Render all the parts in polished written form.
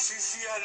CCL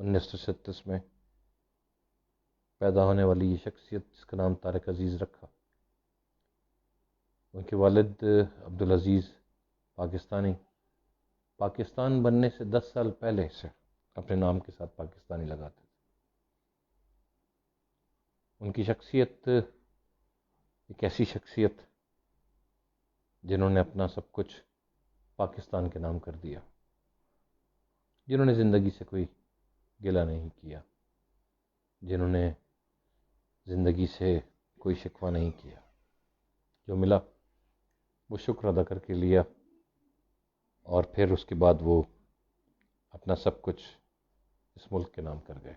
1937 میں پیدا ہونے والی یہ شخصیت جس کا نام طارق عزیز رکھا، ان کے والد عبدالعزیز پاکستان بننے سے 10 سال پہلے سے اپنے نام کے ساتھ پاکستانی لگاتے تھے۔ ان کی شخصیت ایک ایسی شخصیت جنہوں نے اپنا سب کچھ پاکستان کے نام کر دیا، جنہوں نے زندگی سے کوئی گلہ نہیں کیا، جنہوں نے زندگی سے کوئی شکوہ نہیں کیا، جو ملا وہ شکر ادا کر کے لیا، اور پھر اس کے بعد وہ اپنا سب کچھ اس ملک کے نام کر گئے۔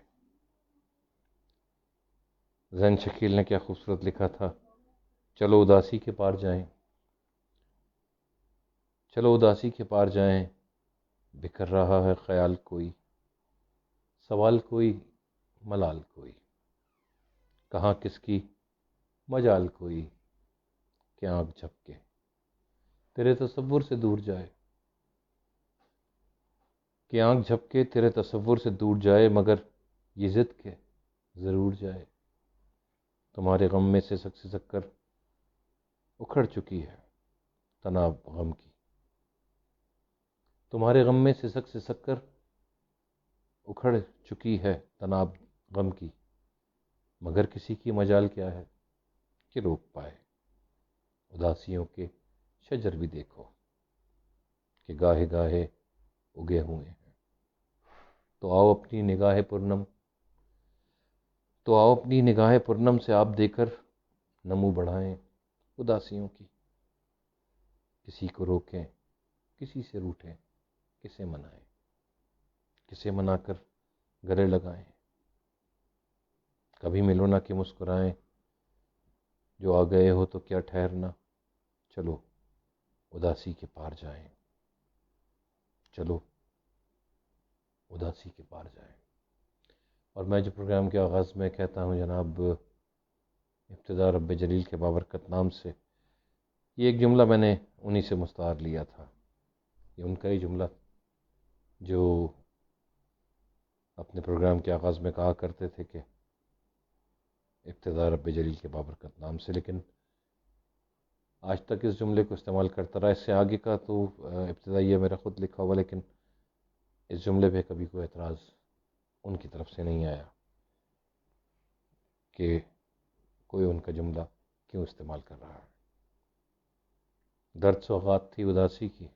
زین شکیل نے کیا خوبصورت لکھا تھا، چلو اداسی کے پار جائیں، چلو اداسی کے پار جائیں، بکھر رہا ہے خیال کوئی، سوال کوئی ملال کوئی، کہاں کس کی مجال کوئی، کہ آنکھ جھپکے تیرے تصور سے دور جائے، کہ آنکھ جھپکے تیرے تصور سے دور جائے، مگر یہ ضد کے ضرور جائے، تمہارے غم میں سے سک کر اکھڑ چکی ہے تناب غم کی، تمہارے غم میں سے سک کر اکھڑ چکی ہے تناب غم کی، مگر کسی کی مجال کیا ہے کہ روک پائے، اداسیوں کے شجر بھی دیکھو کہ گاہے گاہے اگے ہوئے ہیں، تو آؤ اپنی نگاہ پرنم سے آپ دے کر نمو بڑھائیں اداسیوں کی، کسی کو روکیں، کسی سے روٹھیں، کسے منائیں، کسے منا کر گلے لگائیں، کبھی ملو نہ کہ مسکرائیں، جو آ گئے ہو تو کیا ٹھہرنا، چلو اداسی کے پار جائیں، چلو اداسی کے پار جائیں۔ اور میں جو پروگرام کے آغاز میں کہتا ہوں جناب ابتدا رب جلیل کے بابرکت نام سے، یہ ایک جملہ میں نے انہی سے مستعار لیا تھا، یہ ان کا ہی جملہ جو اپنے پروگرام کے آغاز میں کہا کرتے تھے کہ ابتدا رب جلیل کے بابرکت نام سے، لیکن آج تک اس جملے کو استعمال کرتا رہا۔ اس سے آگے کا تو ابتدا یہ میرا خود لکھا ہوا، لیکن اس جملے پہ کبھی کوئی اعتراض ان کی طرف سے نہیں آیا کہ کوئی ان کا جملہ کیوں استعمال کر رہا ہے۔ درد سوغات تھی اداسی کی،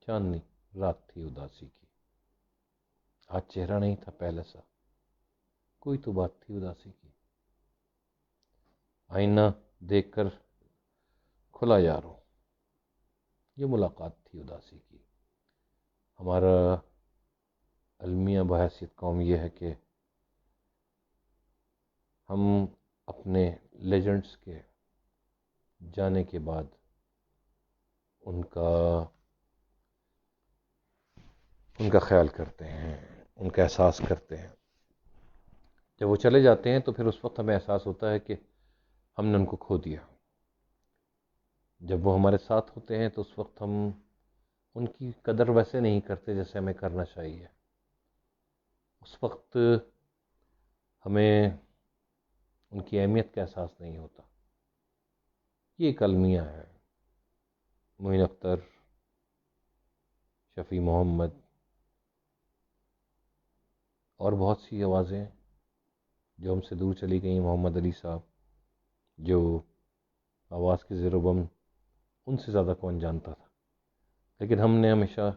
چاندنی رات تھی اداسی کی، آج چہرہ نہیں تھا پہلے سا، کوئی تو بات تھی اداسی کی، آئینہ دیکھ کر کھلا یارو، یہ ملاقات تھی اداسی کی۔ ہمارا المیہ بحیثیت قوم یہ ہے کہ ہم اپنے لیجنڈز کے جانے کے بعد ان کا خیال کرتے ہیں، ان کا احساس کرتے ہیں۔ جب وہ چلے جاتے ہیں تو پھر اس وقت ہمیں احساس ہوتا ہے کہ ہم نے ان کو کھو دیا۔ جب وہ ہمارے ساتھ ہوتے ہیں تو اس وقت ہم ان کی قدر ویسے نہیں کرتے جیسے ہمیں کرنا چاہیے۔ اس وقت ہمیں ان کی اہمیت کا احساس نہیں ہوتا۔ یہ ایک المیہ ہے۔ معین اختر، شفیع محمد اور بہت سی آوازیں جو ہم سے دور چلی گئیں، محمد علی صاحب جو آواز کے زیر و بم ان سے زیادہ کون جانتا تھا، لیکن ہم نے ہمیشہ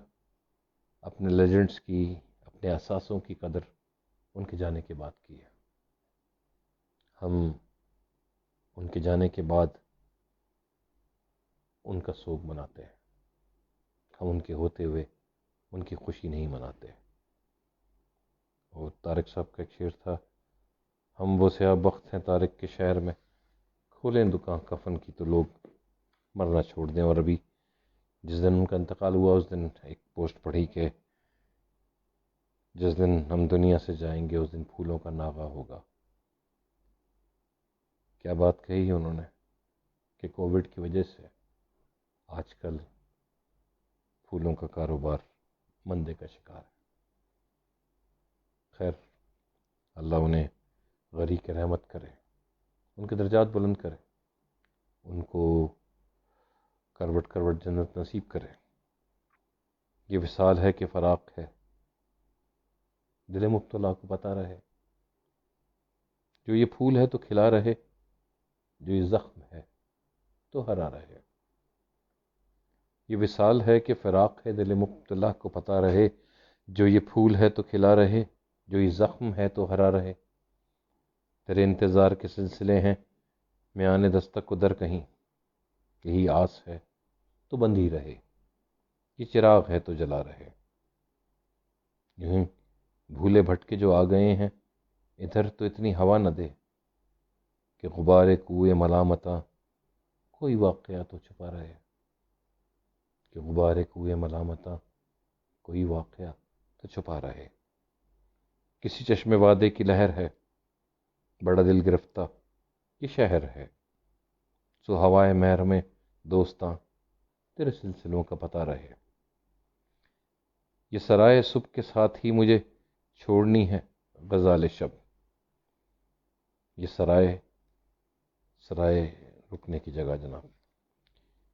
اپنے لیجنڈز کی، اپنے احساسوں کی قدر ان کے جانے کے بعد کی ہے۔ ہم ان کے جانے کے بعد ان کا سوگ مناتے ہیں، ہم ان کے ہوتے ہوئے ان کی خوشی نہیں مناتے۔ اور طارق صاحب کا ایک شعر تھا، ہم وہ سیاہ بخت ہیں طارق کے شہر میں، کھولیں دکان کفن کی تو لوگ مرنا چھوڑ دیں۔ اور ابھی جس دن ان کا انتقال ہوا اس دن ایک پوسٹ پڑھی کہ جس دن ہم دنیا سے جائیں گے اس دن پھولوں کا ناغہ ہوگا۔ کیا بات کہی ہے انہوں نے کہ کووڈ کی وجہ سے آج کل پھولوں کا کاروبار مندے کا شکار ہے۔ خیر، اللہ انہیں غری کی رحمت کرے، ان کے درجات بلند کرے، ان کو کروٹ کروٹ جنت نصیب کرے۔ یہ وصال ہے کہ فراق ہے، دل مبتلا کو پتہ رہے، جو یہ پھول ہے تو کھلا رہے، جو یہ زخم ہے تو ہرا رہے۔ یہ وصال ہے کہ فراق ہے، دل مبتلا کو پتہ رہے، جو یہ پھول ہے تو کھلا رہے، جو یہ زخم ہے تو ہرا رہے۔ تیرے انتظار کے سلسلے ہیں، میان دستک کو در کہیں، یہی آس ہے تو بندھی رہے، یہ چراغ ہے تو جلا رہے۔ یوں بھولے بھٹکے جو آ گئے ہیں، ادھر تو اتنی ہوا نہ دے کہ غبار کوئے ملامتاں کوئی واقعہ تو چھپا رہے، کہ غبار کوئے ملامتاں کوئی واقعہ تو چھپا رہے۔ کسی چشم وعدے کی لہر ہے، بڑا دل گرفتہ یہ شہر ہے، سو ہوائے مہر میں دوستاں تیرے سلسلوں کا پتہ رہے۔ یہ سرائے صبح کے ساتھ ہی مجھے چھوڑنی ہے غزال شب، یہ سرائے رکنے کی جگہ جناب،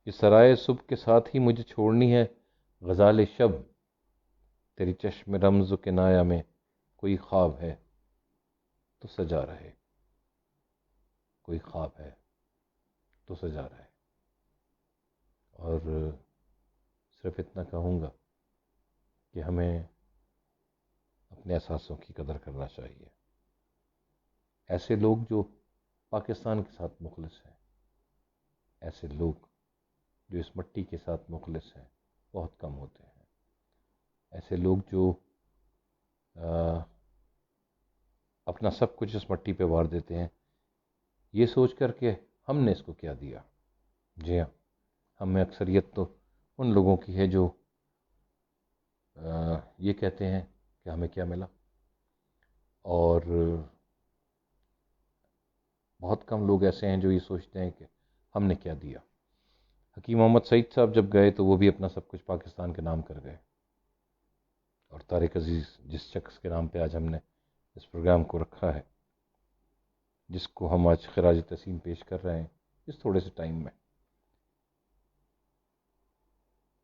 یہ سرائے صبح کے ساتھ ہی مجھے چھوڑنی ہے غزال شب، تیری چشم رمز و کنایا میں کوئی خواب ہے تو سجا رہے، کوئی خواب ہے تو سجا رہے۔ اور صرف اتنا کہوں گا کہ ہمیں اپنے احساسوں کی قدر کرنا چاہیے۔ ایسے لوگ جو پاکستان کے ساتھ مخلص ہیں، ایسے لوگ جو اس مٹی کے ساتھ مخلص ہیں، بہت کم ہوتے ہیں۔ ایسے لوگ جو اپنا سب کچھ اس مٹی پہ وار دیتے ہیں، یہ سوچ کر کہ ہم نے اس کو کیا دیا۔ جی ہاں، ہم میں اکثریت تو ان لوگوں کی ہے جو یہ کہتے ہیں کہ ہمیں کیا ملا، اور بہت کم لوگ ایسے ہیں جو یہ سوچتے ہیں کہ ہم نے کیا دیا۔ حکیم محمد سعید صاحب جب گئے تو وہ بھی اپنا سب کچھ پاکستان کے نام کر گئے، اور طارق عزیز جس شخص کے نام پہ آج ہم نے اس پروگرام کو رکھا ہے، جس کو ہم آج خراج تحسین پیش کر رہے ہیں اس تھوڑے سے ٹائم میں،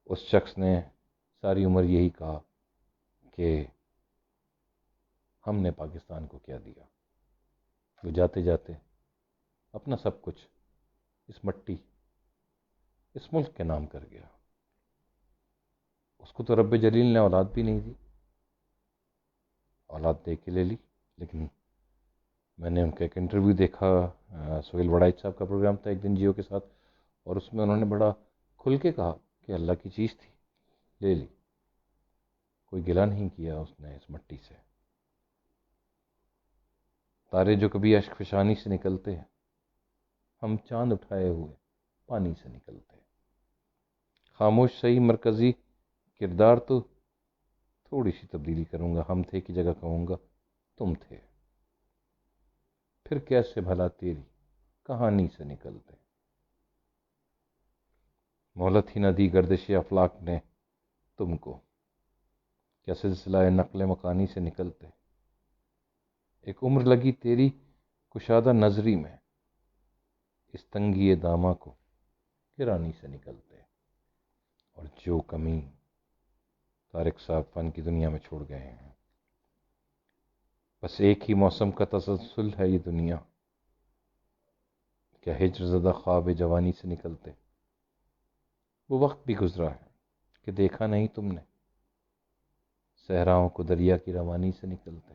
اس شخص نے ساری عمر یہی کہا کہ ہم نے پاکستان کو کیا دیا۔ وہ جاتے جاتے اپنا سب کچھ اس مٹی، اس ملک کے نام کر گیا۔ اس کو تو رب جلیل نے اولاد بھی نہیں دی، اولاد دے کے لے لی، لیکن میں نے ان کا ایک انٹرویو دیکھا، سہیل وڑائچ صاحب کا پروگرام تھا ایک دن جیو کے ساتھ، اور اس میں انہوں نے بڑا کھل کے کہا کہ اللہ کی چیز تھی، لے لی، کوئی گلہ نہیں کیا اس نے اس مٹی سے۔ تارے جو کبھی اشک فشانی سے نکلتے ہیں، ہم چاند اٹھائے ہوئے پانی سے نکلتے ہیں۔ خاموش صحیح مرکزی کردار تو تھوڑی سی تبدیلی کروں گا، ہم تھے کی جگہ کہوں گا تم تھے، پھر کیسے بھلا تیری کہانی سے نکلتے۔ مہلت ہی نہ دی گردش افلاک نے تم کو، کیا سلسلہ نقل مکانی سے نکلتے۔ ایک عمر لگی تیری کشادہ نظری میں، اس تنگی داماں کو گرانی سے نکلتے۔ اور جو کمی طارق صاحب فن کی دنیا میں چھوڑ گئے ہیں، بس ایک ہی موسم کا تسلسل ہے یہ دنیا، کیا ہجر زدہ خواب جوانی سے نکلتے۔ وہ وقت بھی گزرا ہے کہ دیکھا نہیں تم نے، صحراؤں کو دریا کی روانی سے نکلتے۔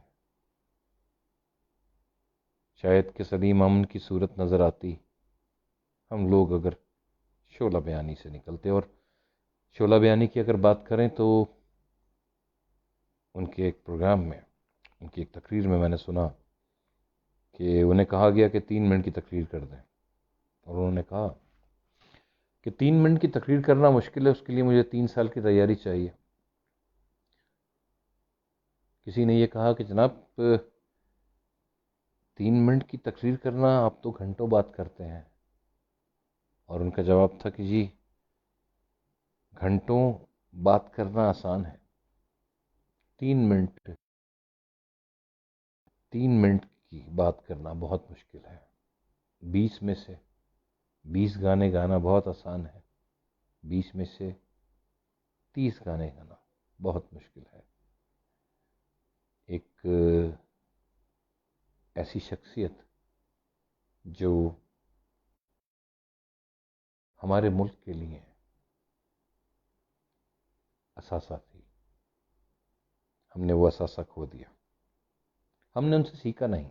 شاید کہ سلیم امن کی صورت نظر آتی ہم لوگ اگر شعلہ بیانی سے نکلتے۔ اور شعلہ بیانی کی اگر بات کریں تو ان کے ایک پروگرام میں، ان کی ایک تقریر میں نے سنا کہ انہیں کہا گیا کہ 3 منٹ کی تقریر کر دیں، اور انہوں نے کہا کہ 3 منٹ کی تقریر کرنا مشکل ہے، اس کے لیے مجھے 3 سال کی تیاری چاہیے۔ کسی نے یہ کہا کہ جناب 3 منٹ کی تقریر کرنا آپ تو گھنٹوں بات کرتے ہیں، اور ان کا جواب تھا کہ جی گھنٹوں بات کرنا آسان ہے، 3 منٹ 3 منٹ کی بات کرنا بہت مشکل ہے. 20 میں سے 20 گانے گانا بہت آسان ہے. 20 میں سے 30 گانے گانا بہت مشکل ہے. ایک ایسی شخصیت جو ہمارے ملک کے لیے اثاثہ تھی، ہم نے وہ اثاثہ کھو دیا. ہم نے ان سے سیکھا نہیں،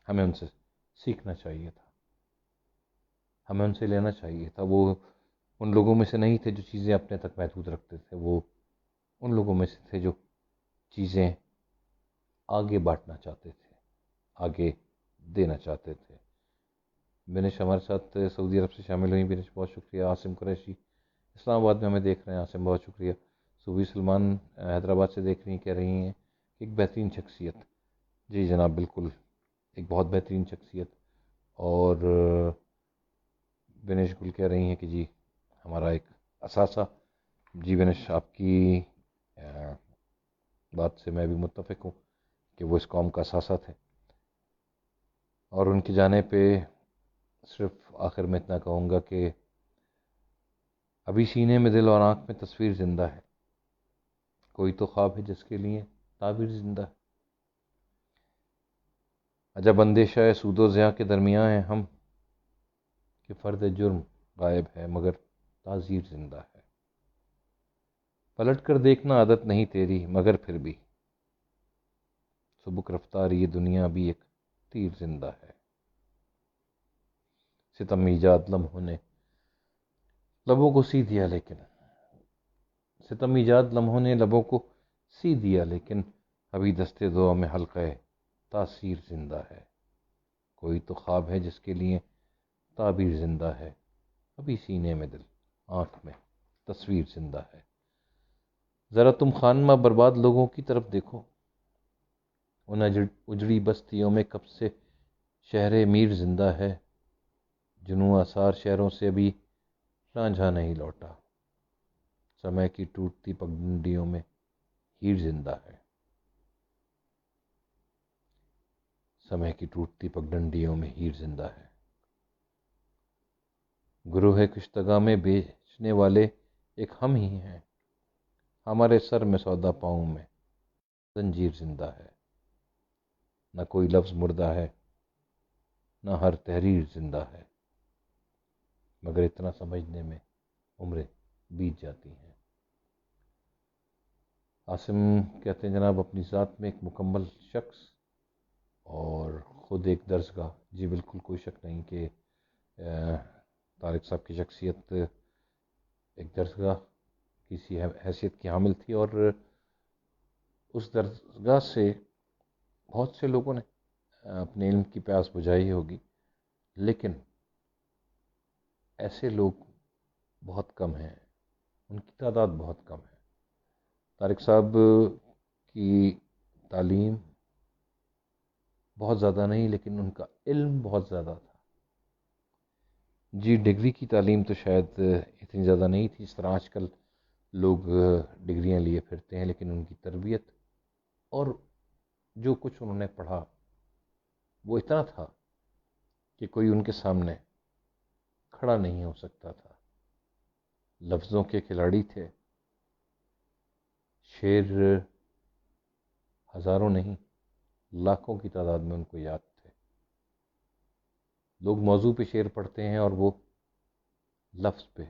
ہمیں ان سے سیکھنا چاہیے تھا، ہمیں ان سے لینا چاہیے تھا. وہ ان لوگوں میں سے نہیں تھے جو چیزیں اپنے تک محدود رکھتے تھے، وہ ان لوگوں میں سے تھے جو چیزیں آگے بانٹنا چاہتے تھے، آگے دینا چاہتے تھے. بینش ہمارے ساتھ سعودی عرب سے شامل ہوئی، بینش بہت شکریہ. عاصم قریشی اسلام آباد میں ہمیں دیکھ رہے ہیں، عاصم بہت شکریہ. صوبی سلمان حیدرآباد سے دیکھ رہی ہیں، کہہ رہی ہیں ایک بہترین شخصیت. جی جناب، بالکل ایک بہت بہترین شخصیت. اور بینش گل کہہ رہی ہیں کہ جی ہمارا ایک اثاثہ. جی بینش، آپ کی بات سے میں بھی متفق ہوں کہ وہ اس قوم کا اثاثہ تھے. اور ان کی جانے پہ صرف آخر میں اتنا کہوں گا کہ ابھی سینے میں دل اور آنکھ میں تصویر زندہ ہے. کوئی تو خواب ہے جس کے لیے تعبیر زندہ ہے. عجب اندیشہ ہے سود و ضیاء کے درمیان ہیں ہم، کہ فرد جرم غائب ہے مگر تعزیر زندہ ہے. پلٹ کر دیکھنا عادت نہیں تیری مگر پھر بھی سبک رفتار یہ دنیا بھی ایک تیر زندہ ہے. ستم ایجاد لمحوں نے لبوں کو سی دیا لیکن ستم ایجاد لمحوں نے لبوں کو سی دیا لیکن ابھی دستے دعا میں حلقہ تاثیر زندہ ہے. کوئی تو خواب ہے جس کے لیے تعبیر زندہ ہے. ابھی سینے میں دل آنکھ میں تصویر زندہ ہے. ذرا تم خانمہ برباد لوگوں کی طرف دیکھو، ان اجڑی بستیوں میں کب سے شہر میر زندہ ہے. جنوں آثار شہروں سے ابھی رانجھا نہیں لوٹا. سمے کی ٹوٹتی پگڈنڈیوں میں ہیر زندہ ہے. سمے کی ٹوٹتی پگڈنڈیوں میں ہیر زندہ ہے. گروہ کشتگاں میں بیچنے والے ایک ہم ہی ہیں. ہمارے سر میں سودا پاؤں میں زنجیر زندہ ہے. نہ کوئی لفظ مردہ ہے، نہ ہر تحریر زندہ ہے، مگر اتنا سمجھنے میں عمریں بیت جاتی ہیں. عاصم کہتے ہیں جناب اپنی ذات میں ایک مکمل شخص اور خود ایک درسگاہ. جی بالکل، کوئی شک نہیں کہ طارق صاحب کی شخصیت ایک درسگاہ کی سی حیثیت کی حامل تھی، اور اس درسگاہ سے بہت سے لوگوں نے اپنے علم کی پیاس بجھائی ہوگی، لیکن ایسے لوگ بہت کم ہیں، ان کی تعداد بہت کم ہے. طارق صاحب کی تعلیم بہت زیادہ نہیں، لیکن ان کا علم بہت زیادہ تھا. جی ڈگری کی تعلیم تو شاید اتنی زیادہ نہیں تھی اس طرح آج کل لوگ ڈگریاں لیے پھرتے ہیں، لیکن ان کی تربیت اور جو کچھ انہوں نے پڑھا وہ اتنا تھا کہ کوئی ان کے سامنے کھڑا نہیں ہو سکتا تھا. لفظوں کے کھلاڑی تھے. شعر ہزاروں نہیں لاکھوں کی تعداد میں ان کو یاد تھے. لوگ موضوع پہ شعر پڑھتے ہیں اور وہ لفظ پہ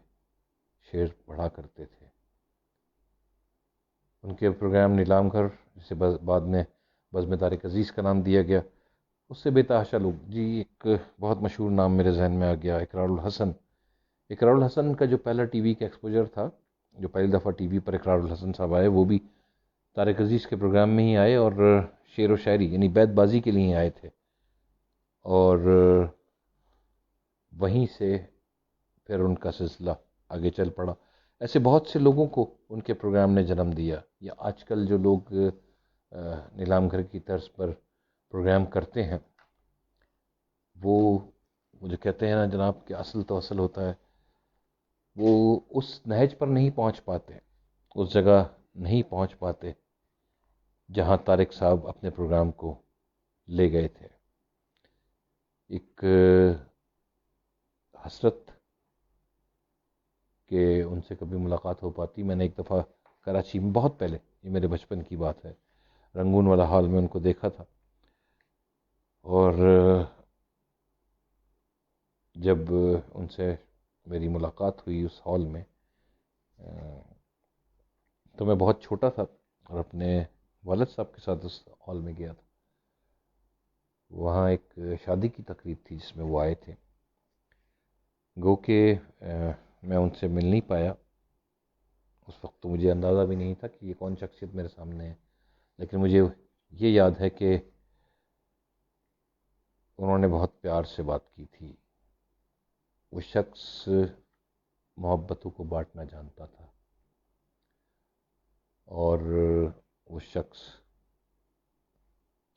شعر پڑھا کرتے تھے. ان کے پروگرام نیلام گھر، جسے بعد میں بزم طارق عزیز کا نام دیا گیا، اس سے بے تحاشا لوگ. جی ایک بہت مشہور نام میرے ذہن میں آ گیا، اقرار الحسن. اقرار الحسن کا جو پہلا ٹی وی کا ایکسپوجر تھا، جو پہلی دفعہ ٹی وی پر اقرار الحسن صاحب آئے، وہ بھی طارق عزیز کے پروگرام میں ہی آئے اور شعر و شاعری یعنی بیت بازی کے لیے آئے تھے. اور وہیں سے پھر ان کا سلسلہ آگے چل پڑا. ایسے بہت سے لوگوں کو ان کے پروگرام نے جنم دیا. یا آج کل جو لوگ نیلام گھر کی طرز پر پروگرام کرتے ہیں، وہ جو کہتے ہیں نا جناب کہ اصل تو اصل ہوتا ہے، وہ اس نہج پر نہیں پہنچ پاتے، اس جگہ نہیں پہنچ پاتے جہاں طارق صاحب اپنے پروگرام کو لے گئے تھے. ایک حسرت کہ ان سے کبھی ملاقات ہو پاتی. میں نے ایک دفعہ کراچی میں بہت پہلے، یہ میرے بچپن کی بات ہے، رنگون والا ہال میں ان کو دیکھا تھا. اور جب ان سے میری ملاقات ہوئی اس ہال میں، تو میں بہت چھوٹا تھا اور اپنے والد صاحب کے ساتھ اس ہال میں گیا تھا. وہاں ایک شادی کی تقریب تھی جس میں وہ آئے تھے. گو کہ میں ان سے مل نہیں پایا. اس وقت تو مجھے اندازہ بھی نہیں تھا کہ یہ کون شخصیت میرے سامنے ہے، لیکن مجھے یہ یاد ہے کہ انہوں نے بہت پیار سے بات کی تھی. وہ شخص محبتوں کو بانٹنا جانتا تھا، اور وہ شخص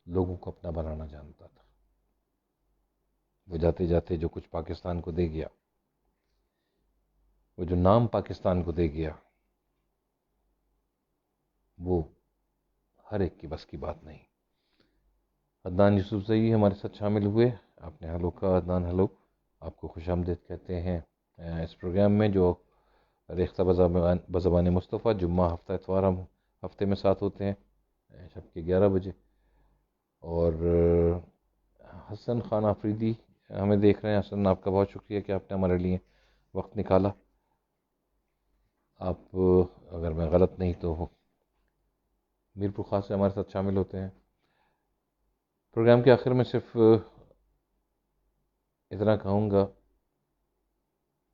لوگوں کو اپنا بنانا جانتا تھا. وہ جاتے جاتے جو کچھ پاکستان کو دے گیا، وہ جو نام پاکستان کو دے گیا، وہ ہر ایک کی بس کی بات نہیں. عدنان یوسفزئی ہمارے ساتھ شامل ہوئے. آپ نے ہلو کا. عدنان ہلو. آپ کو خوش آمدید کہتے ہیں اس پروگرام میں جو ریختہ بزبان مصطفیٰ جمعہ ہفتہ اتوار ہم ہفتے میں ساتھ ہوتے ہیں شب کے 11 بجے. اور حسن خان آفریدی ہمیں دیکھ رہے ہیں. حسن، آپ کا بہت شکریہ کہ آپ نے ہمارے لیے وقت نکالا. آپ اگر میں غلط نہیں تو میرپور خاص سے ہمارے ساتھ شامل ہوتے ہیں. پروگرام کے آخر میں صرف اتنا کہوں گا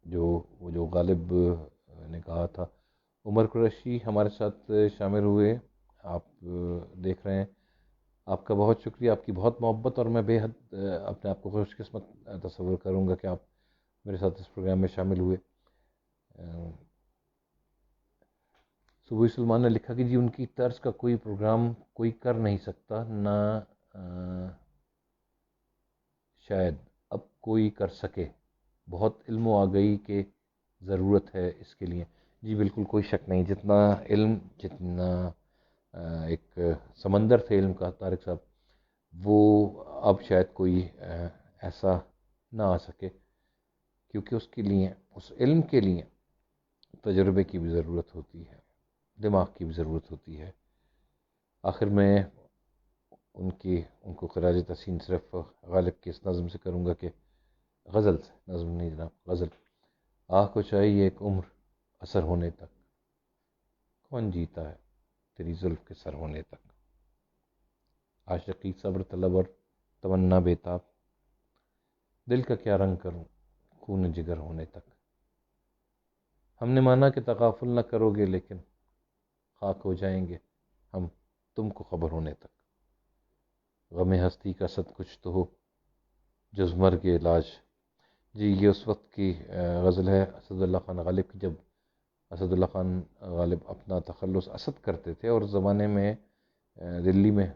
جو غالب نے کہا تھا. عمر قریشی ہمارے ساتھ شامل ہوئے. آپ دیکھ رہے ہیں. آپ کا بہت شکریہ، آپ کی بہت محبت، اور میں بے حد اپنے آپ کو خوش قسمت تصور کروں گا کہ آپ میرے ساتھ اس پروگرام میں شامل ہوئے. صبح سلمان نے لکھا کہ جی ان کی طرز کا کوئی پروگرام کوئی کر نہیں سکتا، نہ شاید اب کوئی کر سکے. بہت علم و آگہی کے ضرورت ہے اس کے لیے. جی بالکل، کوئی شک نہیں. جتنا علم، جتنا ایک سمندر تھے علم کا طارق صاحب، وہ اب شاید کوئی ایسا نہ آ سکے، کیونکہ اس کے لیے، اس علم کے لیے تجربے کی بھی ضرورت ہوتی ہے، دماغ کی بھی ضرورت ہوتی ہے. آخر میں ان کو خراج تحسین صرف غالب کی اس نظم سے کروں گا کہ غزل سے، نظم نہیں جناب، غزل. آہ کو چاہیے ایک عمر اثر ہونے تک، کون جیتا ہے تیری زلف کے سر ہونے تک. عاشقی صبر طلب اور تمنا بیتاب، دل کا کیا رنگ کروں خون جگر ہونے تک. ہم نے مانا کہ تغافل نہ کرو گے، لیکن خاک ہو جائیں گے ہم تم کو خبر ہونے تک. غم ہستی کا صد کچھ تو ہو جز مرگ علاج. جی یہ اس وقت کی غزل ہے اسد اللہ خان غالب کی، جب اسد اللہ خان غالب اپنا تخلص اسد کرتے تھے. اور اس زمانے میں دلی میں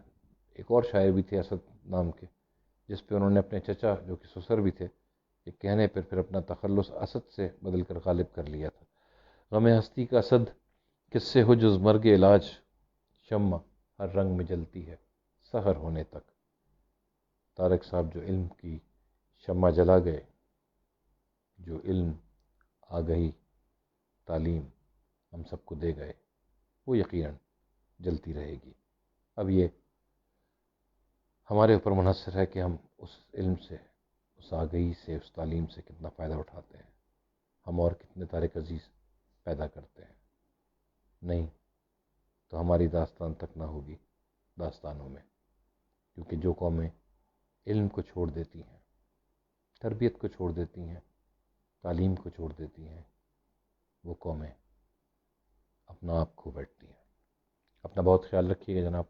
ایک اور شاعر بھی تھے اسد نام کے، جس پہ انہوں نے اپنے چچا جو کہ سسر بھی تھے ایک کہنے پر پھر اپنا تخلص اسد سے بدل کر غالب کر لیا تھا. غم ہستی کا اسد کس سے ہو جز مرگ علاج، شمع ہر رنگ میں جلتی ہے سحر ہونے تک. طارق صاحب جو علم کی شمع جلا گئے، جو علم، آگہی، تعلیم ہم سب کو دے گئے، وہ یقیناً جلتی رہے گی. اب یہ ہمارے اوپر منحصر ہے کہ ہم اس علم سے، اس آگہی سے، اس تعلیم سے کتنا فائدہ اٹھاتے ہیں. ہم اور کتنے طارق عزیز پیدا کرتے ہیں. نہیں تو ہماری داستان تک نہ ہوگی داستانوں میں، کیونکہ جو قومیں علم کو چھوڑ دیتی ہیں، تربیت کو چھوڑ دیتی ہیں، تعلیم کو چھوڑ دیتی ہیں، وہ قومیں اپنا آپ کھو بیٹھتی ہیں. اپنا بہت خیال رکھیے گا جناب.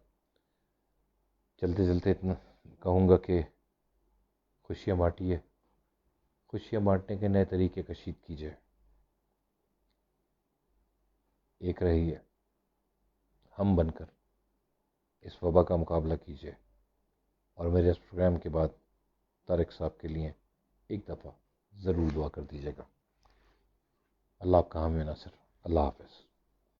چلتے چلتے اتنا کہوں گا کہ خوشیاں بانٹیے، خوشیاں بانٹنے کے نئے طریقے کشید کیجیے. ایک رہیے، ہم بن کر اس وبا کا مقابلہ کیجیے. اور میرے اس پروگرام کے بعد طارق صاحب کے لیے ایک دفعہ ضرور دعا کر دیجیے گا. اللہ آپ کا حامی و ناصر. اللہ حافظ.